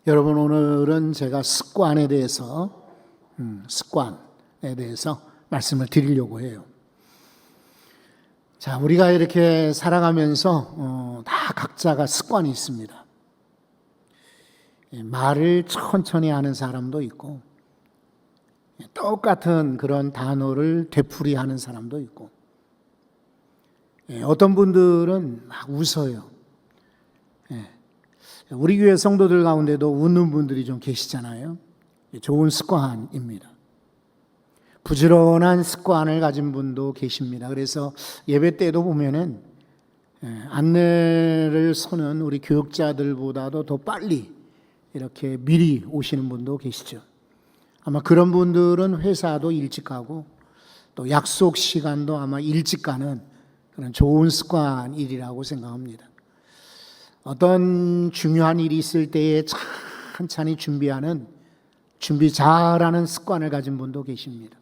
여러분, 오늘은 제가 습관에 대해서 말씀을 드리려고 해요. 자, 우리가 이렇게 살아가면서 다 각자가 습관이 있습니다. 말을 천천히 하는 사람도 있고, 똑같은 그런 단어를 되풀이하는 사람도 있고, 어떤 분들은 막 웃어요. 우리 교회 성도들 가운데도 웃는 분들이 좀 계시잖아요. 좋은 습관입니다. 부지런한 습관을 가진 분도 계십니다. 그래서 예배 때도 보면은 안내를 서는 우리 교육자들보다도 더 빨리 이렇게 미리 오시는 분도 계시죠. 아마 그런 분들은 회사도 일찍 가고 또 약속 시간도 아마 일찍 가는 그런 좋은 습관이라고 생각합니다. 어떤 중요한 일이 있을 때에 천천히 준비 잘하는 습관을 가진 분도 계십니다.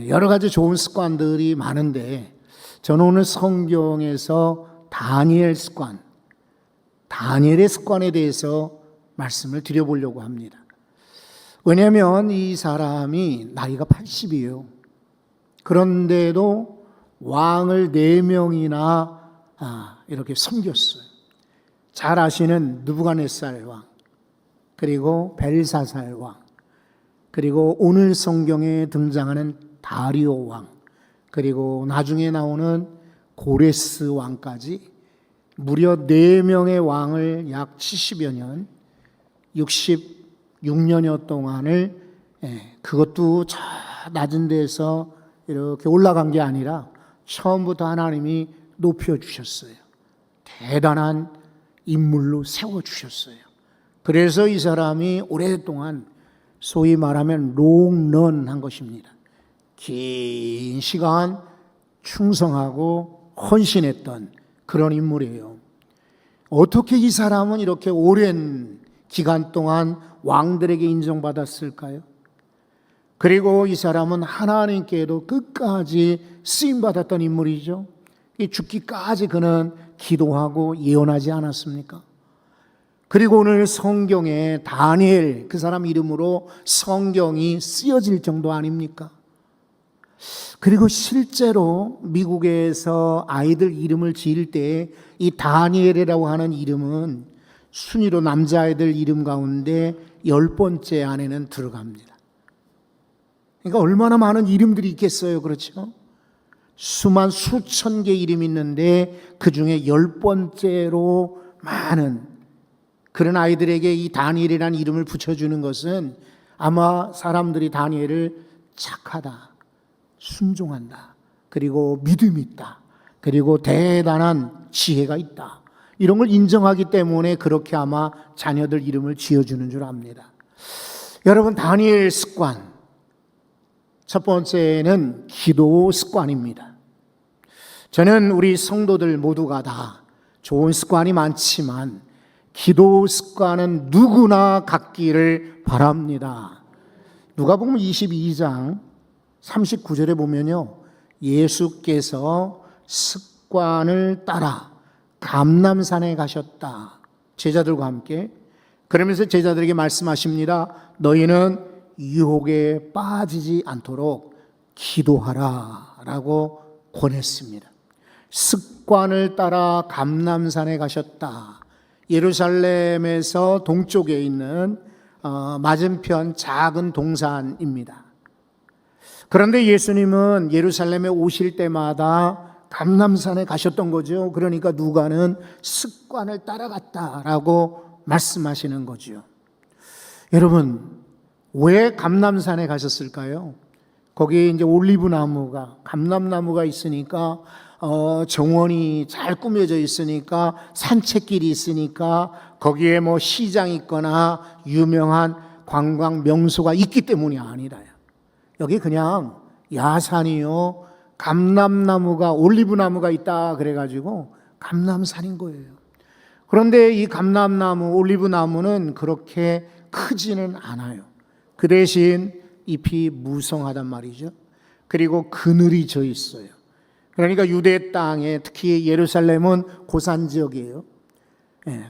여러 가지 좋은 습관들이 많은데 저는 오늘 성경에서 다니엘의 습관에 대해서 말씀을 드려보려고 합니다. 왜냐하면 이 사람이 나이가 80이에요. 그런데도 왕을 4명이나 이렇게 섬겼어요. 잘 아시는 느부갓네살 왕, 그리고 벨사살 왕, 그리고 오늘 성경에 등장하는 다리오 왕, 그리고 나중에 나오는 고레스 왕까지 무려 4명의 왕을 약 70여 년, 66년여 동안을 그것도 저 낮은 데서 이렇게 올라간 게 아니라 처음부터 하나님이 높여주셨어요. 대단한 인물로 세워주셨어요. 그래서 이 사람이 오랫동안 소위 말하면 롱런한 것입니다. 긴 시간 충성하고 헌신했던 그런 인물이에요. 어떻게 이 사람은 이렇게 오랜 기간 동안 왕들에게 인정받았을까요? 그리고 이 사람은 하나님께도 끝까지 쓰임받았던 인물이죠. 죽기까지 그는 기도하고 예언하지 않았습니까? 그리고 오늘 성경에 다니엘, 그 사람 이름으로 성경이 쓰여질 정도 아닙니까? 그리고 실제로 미국에서 아이들 이름을 지을 때 이 다니엘이라고 하는 이름은 순위로 남자아이들 이름 가운데 10번째 안에는 들어갑니다. 그러니까 얼마나 많은 이름들이 있겠어요, 그렇죠? 수천 개 이름이 있는데 그 중에 10번째로 많은 그런 아이들에게 이 다니엘이라는 이름을 붙여주는 것은 아마 사람들이 다니엘을 착하다, 순종한다, 그리고 믿음이 있다, 그리고 대단한 지혜가 있다, 이런 걸 인정하기 때문에 그렇게 아마 자녀들 이름을 지어주는 줄 압니다. 여러분, 다니엘 습관 첫 번째는 기도 습관입니다. 저는 우리 성도들 모두가 다 좋은 습관이 많지만 기도 습관은 누구나 갖기를 바랍니다. 누가복음 22장 39절에 보면요, 예수께서 습관을 따라 감람산에 가셨다, 제자들과 함께. 그러면서 제자들에게 말씀하십니다. 너희는 유혹에 빠지지 않도록 기도하라 라고 권했습니다. 습관을 따라 감람산에 가셨다. 예루살렘에서 동쪽에 있는 맞은편 작은 동산입니다. 그런데 예수님은 예루살렘에 오실 때마다 감람산에 가셨던 거죠. 그러니까 누가는 습관을 따라갔다라고 말씀하시는 거죠. 여러분, 왜 감람산에 가셨을까요? 거기에 이제 감람나무가 있으니까 정원이 잘 꾸며져 있으니까, 산책길이 있으니까, 거기에 뭐 시장이 있거나 유명한 관광 명소가 있기 때문이 아니라요. 여기 그냥 야산이요, 감람나무가, 올리브나무가 있다 그래가지고 감람산인 거예요. 그런데 이 감람나무, 올리브나무는 그렇게 크지는 않아요. 그 대신 잎이 무성하단 말이죠. 그리고 그늘이 져 있어요. 그러니까 유대 땅에, 특히 예루살렘은 고산 지역이에요.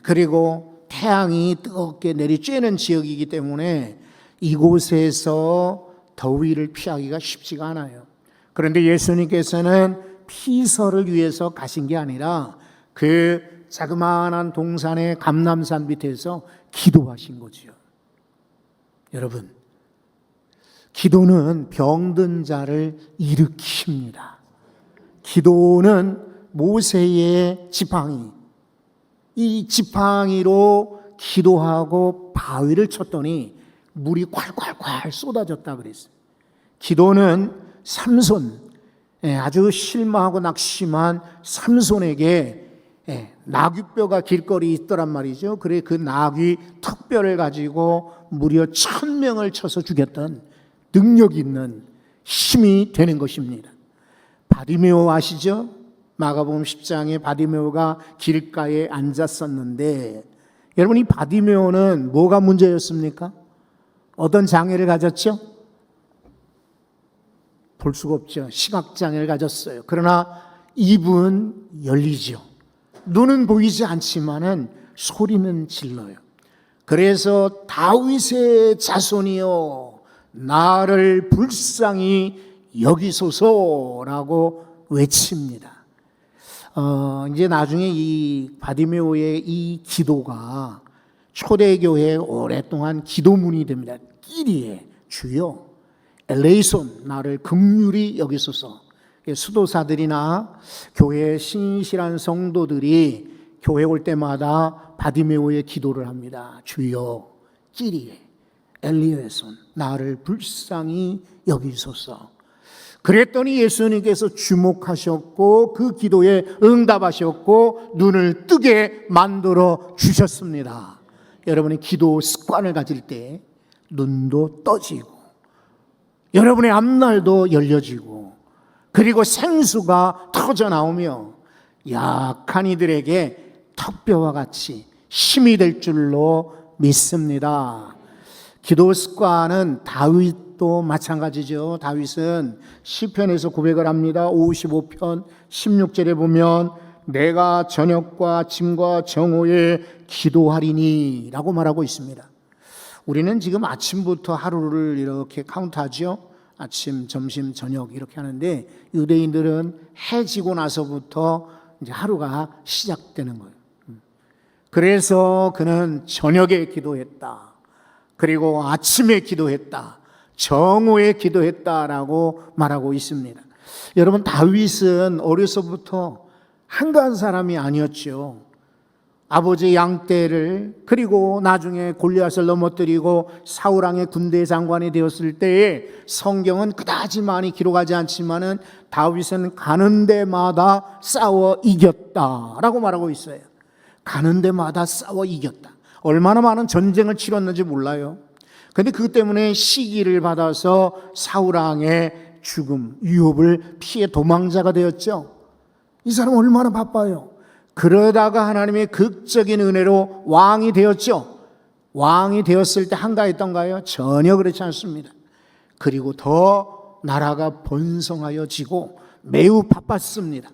그리고 태양이 뜨겁게 내리쬐는 지역이기 때문에 이곳에서 더위를 피하기가 쉽지가 않아요. 그런데 예수님께서는 피서를 위해서 가신 게 아니라 그 자그마한 동산의 감람산 밑에서 기도하신 거지요. 여러분, 기도는 병든 자를 일으킵니다. 기도는 모세의 지팡이, 이 지팡이로 기도하고 바위를 쳤더니 물이 콸콸콸 쏟아졌다 그랬어요. 기도는 삼손, 아주 실마하고 낙심한 삼손에게 나귀뼈가 길거리에 있더란 말이죠. 그래 그 나귀 턱뼈를 가지고 무려 1000명을 쳐서 죽였던 능력 있는 힘이 되는 것입니다. 바디메오 아시죠? 마가복음 10장에 바디메오가 길가에 앉았었는데, 여러분 이 바디메오는 뭐가 문제였습니까? 어떤 장애를 가졌죠? 볼 수가 없죠. 시각장애를 가졌어요. 그러나 입은 열리죠. 눈은 보이지 않지만은 소리는 질러요. 그래서 다윗의 자손이여 나를 불쌍히 여기소서라고 외칩니다. 이제 나중에 이 바디메오의 이 기도가 초대교회에 오랫동안 기도문이 됩니다. 끼리에 주여 엘레이손 나를 긍휼히 여기소서. 수도사들이나 교회의 신실한 성도들이 교회 올 때마다 바디메오의 기도를 합니다. 주여 끼리에 엘리에손 나를 불쌍히 여기소서. 그랬더니 예수님께서 주목하셨고 그 기도에 응답하셨고 눈을 뜨게 만들어 주셨습니다. 여러분이 기도 습관을 가질 때 눈도 떠지고 여러분의 앞날도 열려지고 그리고 생수가 터져 나오며 약한 이들에게 턱뼈와 같이 힘이 될 줄로 믿습니다. 기도 습관은 다윗도 마찬가지죠. 다윗은 시편에서 고백을 합니다. 55편 16절에 보면 내가 저녁과 아침과 정오에 기도하리니 라고 말하고 있습니다. 우리는 지금 아침부터 하루를 이렇게 카운트하죠. 아침, 점심, 저녁 이렇게 하는데 유대인들은 해 지고 나서부터 이제 하루가 시작되는 거예요. 그래서 그는 저녁에 기도했다. 그리고 아침에 기도했다. 정오에 기도했다라고 말하고 있습니다. 여러분 다윗은 어려서부터 한가한 사람이 아니었죠. 아버지 양떼를 그리고 나중에 골리앗을 넘어뜨리고 사울왕의 군대 장관이 되었을 때에 성경은 그다지 많이 기록하지 않지만은 다윗은 가는 데마다 싸워 이겼다라고 말하고 있어요. 가는 데마다 싸워 이겼다. 얼마나 많은 전쟁을 치렀는지 몰라요. 그런데 그것 때문에 시기를 받아서 사울왕의 죽음, 유업을 피해 도망자가 되었죠. 이 사람 얼마나 바빠요. 그러다가 하나님의 극적인 은혜로 왕이 되었죠. 왕이 되었을 때 한가했던가요? 전혀 그렇지 않습니다. 그리고 더 나라가 번성하여지고 매우 바빴습니다.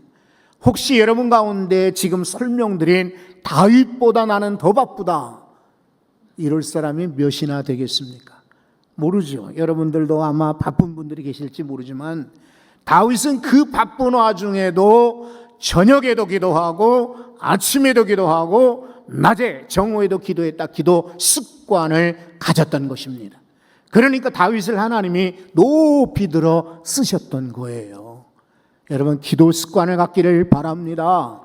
혹시 여러분 가운데 지금 설명드린 다윗보다 나는 더 바쁘다 이럴 사람이 몇이나 되겠습니까? 모르죠. 여러분들도 아마 바쁜 분들이 계실지 모르지만 다윗은 그 바쁜 와중에도 저녁에도 기도하고 아침에도 기도하고 낮에 정오에도 기도했다. 기도 습관을 가졌던 것입니다. 그러니까 다윗을 하나님이 높이 들어 쓰셨던 거예요. 여러분 기도 습관을 갖기를 바랍니다.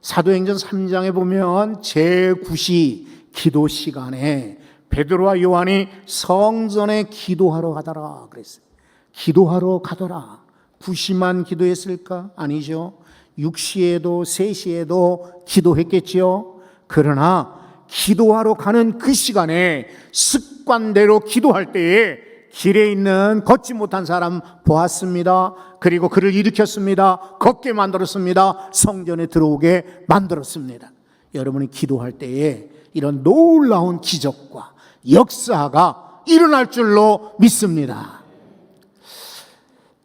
사도행전 3장에 보면 제9시 기도 시간에 베드로와 요한이 성전에 기도하러 가더라 그랬어요. 기도하러 가더라. 9시만 기도했을까? 아니죠. 6시에도 3시에도 기도했겠지요. 그러나 기도하러 가는 그 시간에 습관대로 기도할 때에 길에 있는 걷지 못한 사람 보았습니다. 그리고 그를 일으켰습니다. 걷게 만들었습니다. 성전에 들어오게 만들었습니다. 여러분이 기도할 때에 이런 놀라운 기적과 역사가 일어날 줄로 믿습니다.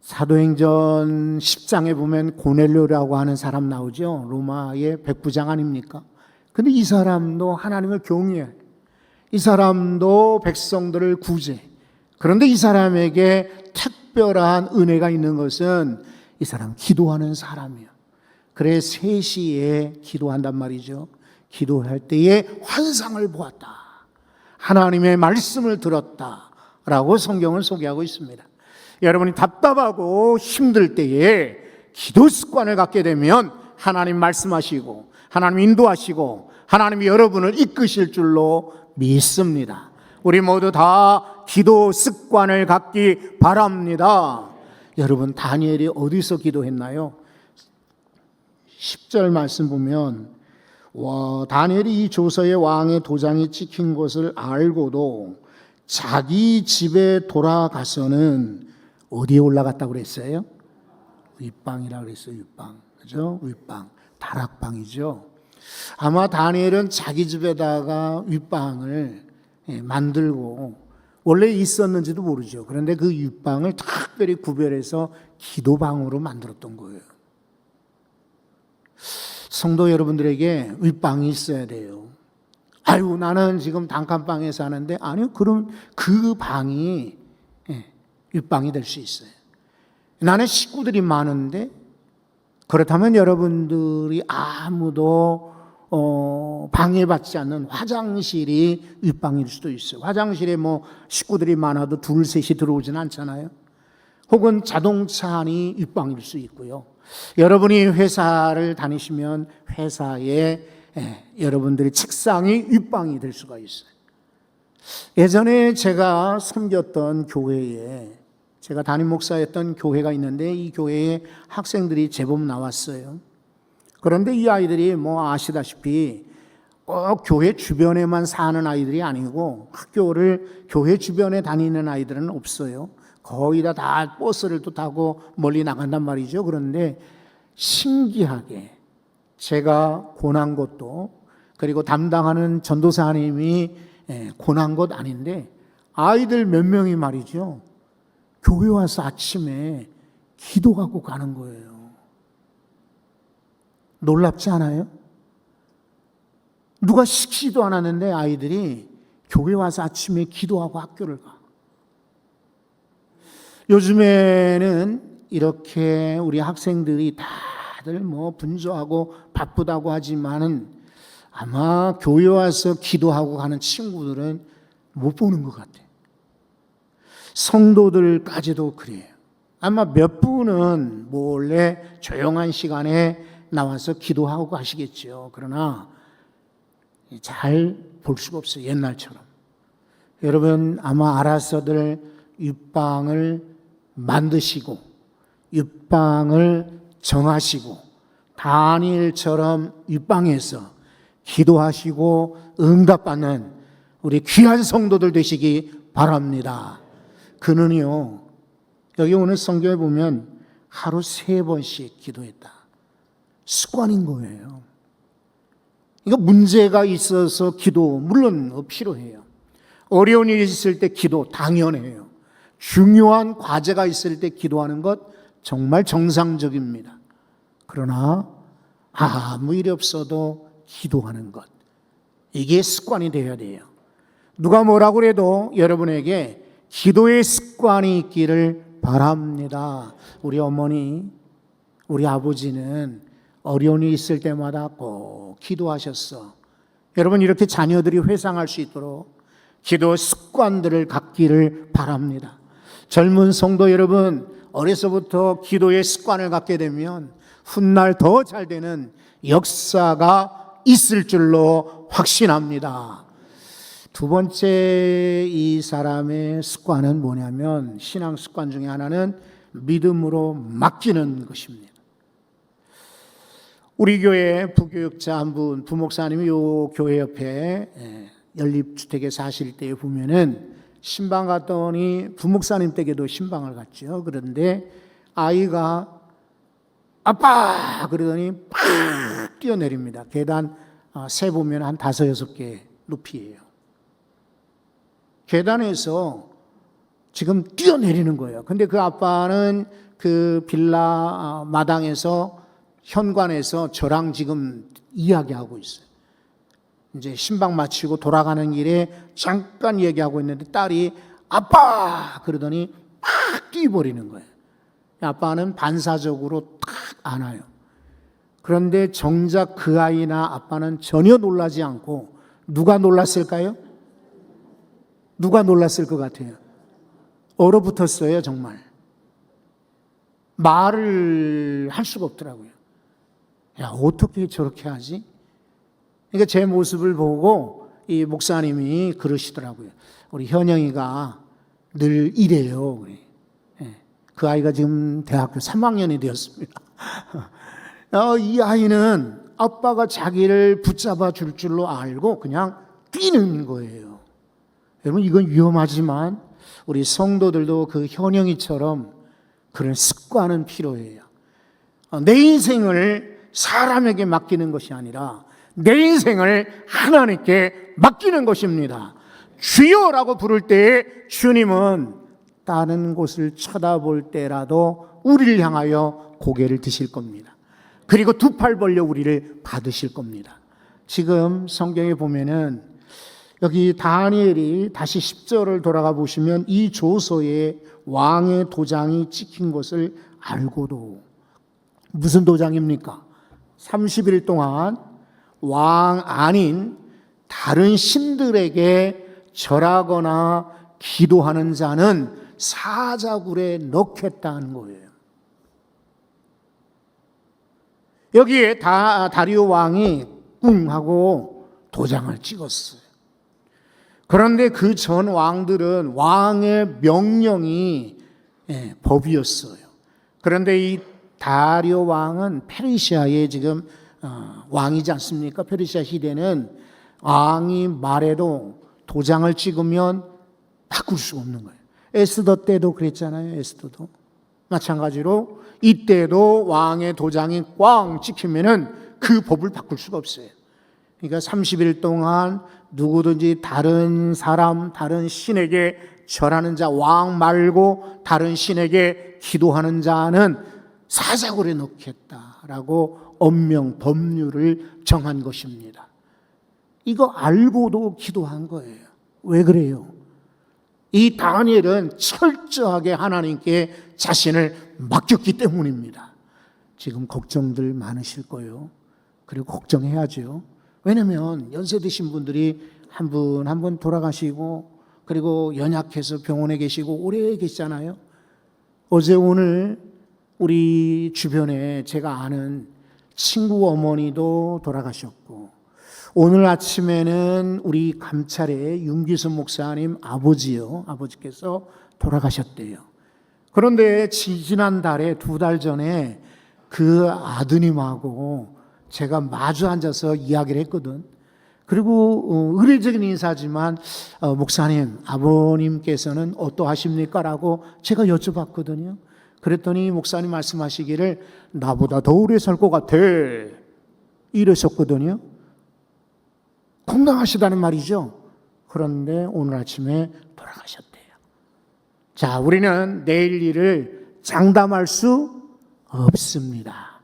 사도행전 10장에 보면 고넬료라고 하는 사람 나오죠. 로마의 백부장 아닙니까? 근데 이 사람도 하나님을 경외해. 이 사람도 백성들을 구제. 그런데 이 사람에게 특별한 은혜가 있는 것은 이 사람 기도하는 사람이에요. 그래 3시에 기도한단 말이죠. 기도할 때에 환상을 보았다. 하나님의 말씀을 들었다. 라고 성경을 소개하고 있습니다. 여러분이 답답하고 힘들 때에 기도 습관을 갖게 되면 하나님 말씀하시고 하나님 인도하시고 하나님이 여러분을 이끄실 줄로 믿습니다. 우리 모두 다 기도 습관을 갖기 바랍니다. 여러분 다니엘이 어디서 기도했나요? 10절 말씀 보면 다니엘이 이 조서에 왕의 도장이 찍힌 것을 알고도 자기 집에 돌아가서는 어디에 올라갔다고 그랬어요? 윗방이라고 그랬어요. 윗방. 그죠? 윗방. 다락방이죠. 아마 다니엘은 자기 집에다가 윗방을 만들고 원래 있었는지도 모르죠. 그런데 그 윗방을 특별히 구별해서 기도방으로 만들었던 거예요. 성도 여러분들에게 윗방이 있어야 돼요. 아유, 나는 지금 단칸방에 사는데, 아니요, 그럼 그 방이 윗방이 될 수 있어요. 나는 식구들이 많은데, 그렇다면 여러분들이 아무도 방해받지 않는 화장실이 윗방일 수도 있어요. 화장실에 뭐 식구들이 많아도 둘, 셋이 들어오진 않잖아요. 혹은 자동차 안이 윗방일 수 있고요. 여러분이 회사를 다니시면 회사에 여러분들의 책상이 윗방이 될 수가 있어요. 예전에 제가 섬겼던 교회에 제가 담임 목사였던 교회가 있는데 이 교회에 학생들이 제법 나왔어요. 그런데 이 아이들이 뭐 아시다시피 꼭 교회 주변에만 사는 아이들이 아니고 학교를 교회 주변에 다니는 아이들은 없어요. 거의 다 버스를 또 타고 멀리 나간단 말이죠. 그런데 신기하게 제가 권한 것도 그리고 담당하는 전도사님이 권한 것 아닌데 아이들 몇 명이 말이죠. 교회 와서 아침에 기도하고 가는 거예요. 놀랍지 않아요? 누가 시키지도 않았는데 아이들이 교회 와서 아침에 기도하고 학교를 가. 요즘에는 이렇게 우리 학생들이 다들 뭐 분주하고 바쁘다고 하지만은 아마 교회 와서 기도하고 가는 친구들은 못 보는 것 같아요. 성도들까지도 그래요. 아마 몇 분은 몰래 조용한 시간에 나와서 기도하고 가시겠죠. 그러나 잘 볼 수가 없어요. 옛날처럼. 여러분 아마 알아서들 윗방을 만드시고 윗방을 정하시고 다니엘처럼 윗방에서 기도하시고 응답받는 우리 귀한 성도들 되시기 바랍니다. 그는요 여기 오늘 성경에 보면 하루 3번씩 기도했다. 습관인 거예요. 이거 문제가 있어서 기도 물론 필요해요. 어려운 일이 있을 때 기도 당연해요. 중요한 과제가 있을 때 기도하는 것 정말 정상적입니다. 그러나 아무 일이 없어도 기도하는 것 이게 습관이 되어야 돼요. 누가 뭐라고 해도 여러분에게 기도의 습관이 있기를 바랍니다. 우리 어머니, 우리 아버지는 어려운 일이 있을 때마다 꼭 기도하셨어. 여러분 이렇게 자녀들이 회상할 수 있도록 기도 습관들을 갖기를 바랍니다. 젊은 성도 여러분, 어려서부터 기도의 습관을 갖게 되면 훗날 더 잘 되는 역사가 있을 줄로 확신합니다. 두 번째 이 사람의 습관은 뭐냐면 신앙 습관 중에 하나는 믿음으로 맡기는 것입니다. 우리 교회 부교육자 한 분, 부목사님이 요 교회 옆에 연립주택에 사실 때 보면은 신방 갔더니 부목사님 댁에도 신방을 갔죠. 그런데 아이가 아빠 그러더니 팍 뛰어내립니다. 계단 세 보면 한 5, 6개 높이예요. 계단에서 지금 뛰어내리는 거예요. 근데 그 아빠는 그 빌라 마당에서 현관에서 저랑 지금 이야기하고 있어요. 이제 신방 마치고 돌아가는 길에 잠깐 얘기하고 있는데 딸이 아빠! 그러더니 막 뛰어버리는 거예요. 아빠는 반사적으로 딱 안아요. 그런데 정작 그 아이나 아빠는 전혀 놀라지 않고 누가 놀랐을까요? 누가 놀랐을 것 같아요? 얼어붙었어요, 정말. 말을 할 수가 없더라고요. 야, 어떻게 저렇게 하지? 그러니까 제 모습을 보고 이 목사님이 그러시더라고요. 우리 현영이가 늘 이래요. 그 아이가 지금 대학교 3학년이 되었습니다. 이 아이는 아빠가 자기를 붙잡아 줄 줄로 알고 그냥 뛰는 거예요. 여러분, 이건 위험하지만 우리 성도들도 그 현영이처럼 그런 습관은 필요해요. 내 인생을 사람에게 맡기는 것이 아니라 내 인생을 하나님께 맡기는 것입니다. 주여라고 부를 때에 주님은 다른 곳을 쳐다볼 때라도 우리를 향하여 고개를 드실 겁니다. 그리고 두 팔 벌려 우리를 받으실 겁니다. 지금 성경에 보면은 여기 다니엘이 다시 10절을 돌아가 보시면 이 조서에 왕의 도장이 찍힌 것을 알고도, 무슨 도장입니까? 30일 동안 왕 아닌 다른 신들에게 절하거나 기도하는 자는 사자굴에 넣겠다는 거예요. 여기에 다리오 왕이 꿍 하고 도장을 찍었어요. 그런데 그 전 왕들은 왕의 명령이 법이었어요. 그런데 이 다리오 왕은 페르시아의 지금 왕이지 않습니까? 페르시아 시대는 왕이 말해도 도장을 찍으면 바꿀 수 없는 거예요. 에스더 때도 그랬잖아요. 에스더도 마찬가지로 이때도 왕의 도장이 꽝 찍히면은 그 법을 바꿀 수가 없어요. 그러니까 30일 동안 누구든지 다른 사람, 다른 신에게 절하는 자, 왕 말고 다른 신에게 기도하는 자는 사자굴에 넣겠다라고 엄명, 법률을 정한 것입니다. 이거 알고도 기도한 거예요. 왜 그래요? 이 다니엘은 철저하게 하나님께 자신을 맡겼기 때문입니다. 지금 걱정들 많으실 거예요. 그리고 걱정해야죠. 왜냐하면 연세 드신 분들이 한 분 한 분 돌아가시고, 그리고 연약해서 병원에 계시고 오래 계시잖아요. 어제 오늘 우리 주변에 제가 아는 친구 어머니도 돌아가셨고, 오늘 아침에는 우리 감찰의 윤기선 목사님 아버지께서 돌아가셨대요. 그런데 지난달에 2달 전에 그 아드님하고 제가 마주 앉아서 이야기를 했거든. 그리고 의례적인 인사지만 목사님, 아버님께서는 어떠하십니까? 라고 제가 여쭤봤거든요. 그랬더니 목사님 말씀하시기를 나보다 더 오래 살 것 같아 이러셨거든요. 건강하시다는 말이죠. 그런데 오늘 아침에 돌아가셨대요. 자, 우리는 내일 일을 장담할 수 없습니다.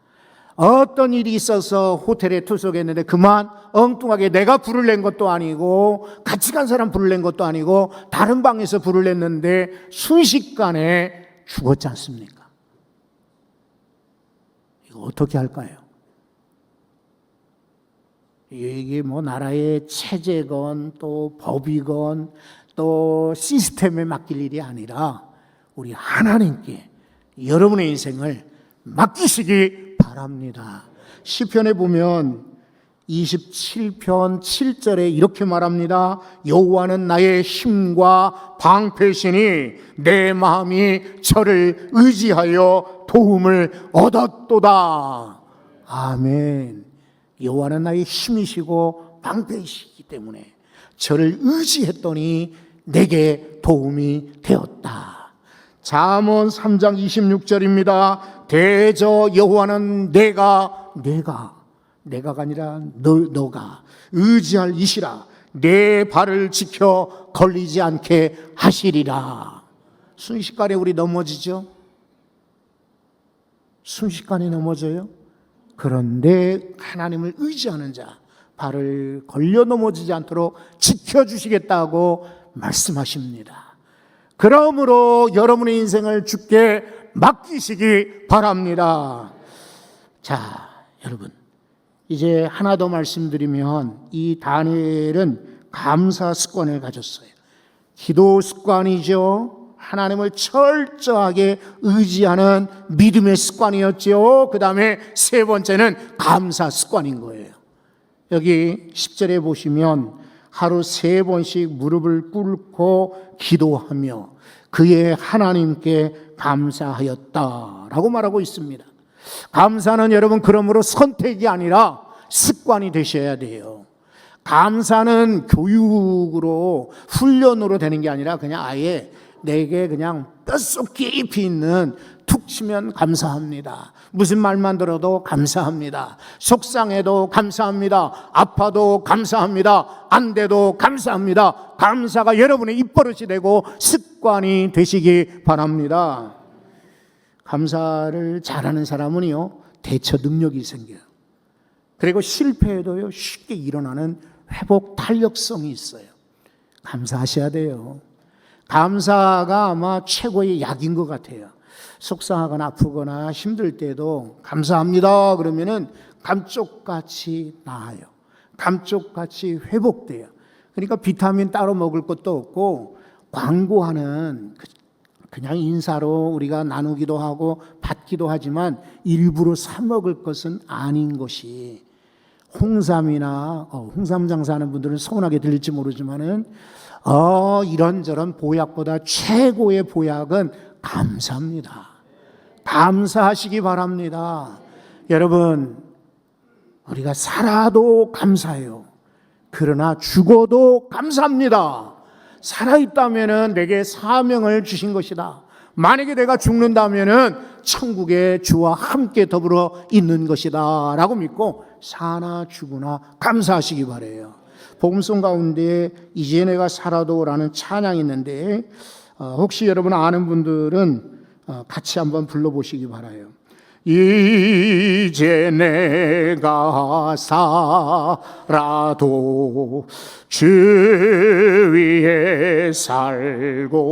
어떤 일이 있어서 호텔에 투숙했는데 그만 엉뚱하게 내가 불을 낸 것도 아니고 같이 간 사람 불을 낸 것도 아니고 다른 방에서 불을 냈는데 순식간에 죽었지 않습니까? 이거 어떻게 할까요? 이게 뭐 나라의 체제건 또 법이건 또 시스템에 맡길 일이 아니라 우리 하나님께 여러분의 인생을 맡기시기 바랍니다. 시편에 보면 27편 7절에 이렇게 말합니다. 여호와는 나의 힘과 방패시니 내 마음이 저를 의지하여 도움을 얻었도다. 아멘. 여호와는 나의 힘이시고 방패이시기 때문에 저를 의지했더니 내게 도움이 되었다. 잠언 3장 26절입니다. 대저 여호와는 내가 아니라 너가 의지할 이시라. 내 발을 지켜 걸리지 않게 하시리라. 순식간에 우리 넘어지죠? 순식간에 넘어져요? 그런데 하나님을 의지하는 자, 발을 걸려 넘어지지 않도록 지켜주시겠다고 말씀하십니다. 그러므로 여러분의 인생을 주께 맡기시기 바랍니다. 자, 여러분, 이제 하나 더 말씀드리면 이 다니엘은 감사 습관을 가졌어요. 기도 습관이죠. 하나님을 철저하게 의지하는 믿음의 습관이었죠. 그 다음에 세 번째는 감사 습관인 거예요. 여기 10절에 보시면 하루 3번씩 무릎을 꿇고 기도하며 그의 하나님께 감사하였다라고 말하고 있습니다. 감사는 여러분 그러므로 선택이 아니라 습관이 되셔야 돼요. 감사는 교육으로 훈련으로 되는 게 아니라 그냥 아예 내게 그냥 뼛속 깊이 있는 툭 치면 감사합니다. 무슨 말만 들어도 감사합니다. 속상해도 감사합니다. 아파도 감사합니다. 안 돼도 감사합니다. 감사가 여러분의 입버릇이 되고 습관이 되시기 바랍니다. 감사를 잘하는 사람은요, 대처 능력이 생겨요. 그리고 실패해도요, 쉽게 일어나는 회복 탄력성이 있어요. 감사하셔야 돼요. 감사가 아마 최고의 약인 것 같아요. 속상하거나 아프거나 힘들 때도 감사합니다 그러면은 감쪽같이 나아요. 감쪽같이 회복돼요. 그러니까 비타민 따로 먹을 것도 없고 광고하는 그냥 인사로 우리가 나누기도 하고 받기도 하지만 일부러 사 먹을 것은 아닌 것이 홍삼이나 홍삼 장사하는 분들은 서운하게 들릴지 모르지만은 이런저런 보약보다 최고의 보약은 감사합니다. 감사하시기 바랍니다. 여러분, 우리가 살아도 감사해요. 그러나 죽어도 감사합니다. 살아있다면은 내게 사명을 주신 것이다. 만약에 내가 죽는다면은 천국의 주와 함께 더불어 있는 것이다 라고 믿고 사나 죽으나 감사하시기 바라요. 복음송 가운데 이제 내가 살아도 라는 찬양이 있는데 혹시 여러분 아는 분들은 같이 한번 불러보시기 바라요. 이제 내가 살아도 주 위에 살고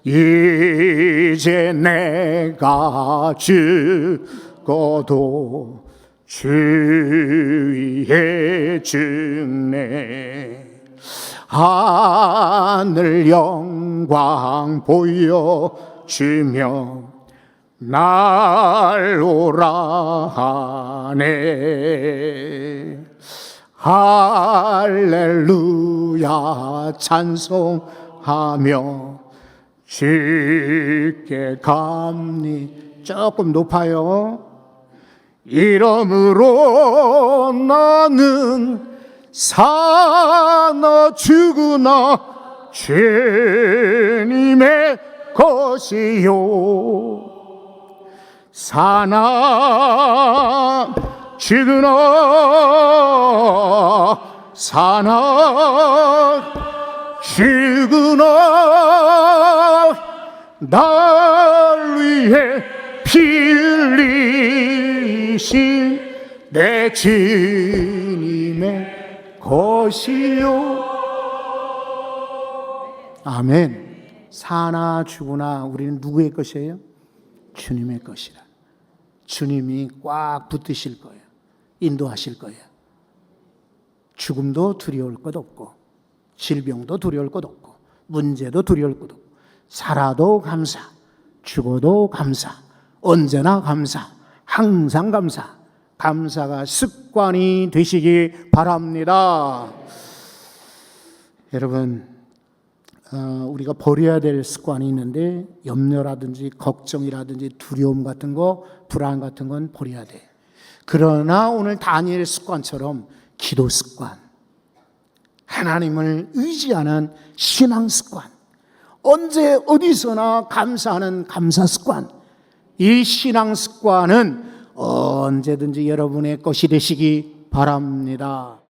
이제 내가 죽어도 주 위에 죽네 하늘 영광 보여주며 날 오라 하네 할렐루야 찬송하며 주께 감리 조금 높아요. 이러므로 나는 사나 죽으나 주님의 것이요 사나 죽으나 사나 죽으나 날 위해 피 흘리신 내 주님의 것이요 아멘. 사나 죽으나 우리는 누구의 것이에요? 주님의 것이라. 주님이 꽉 붙드실 거예요. 인도하실 거예요. 죽음도 두려울 것 없고 질병도 두려울 것 없고 문제도 두려울 것 없고 살아도 감사, 죽어도 감사, 언제나 감사, 항상 감사. 감사가 습관이 되시기 바랍니다. 여러분, 우리가 버려야 될 습관이 있는데 염려라든지 걱정이라든지 두려움 같은 거, 불안 같은 건 버려야 돼. 그러나 오늘 다니엘 습관처럼 기도 습관, 하나님을 의지하는 신앙 습관, 언제 어디서나 감사하는 감사 습관, 이 신앙 습관은 언제든지 여러분의 것이 되시기 바랍니다.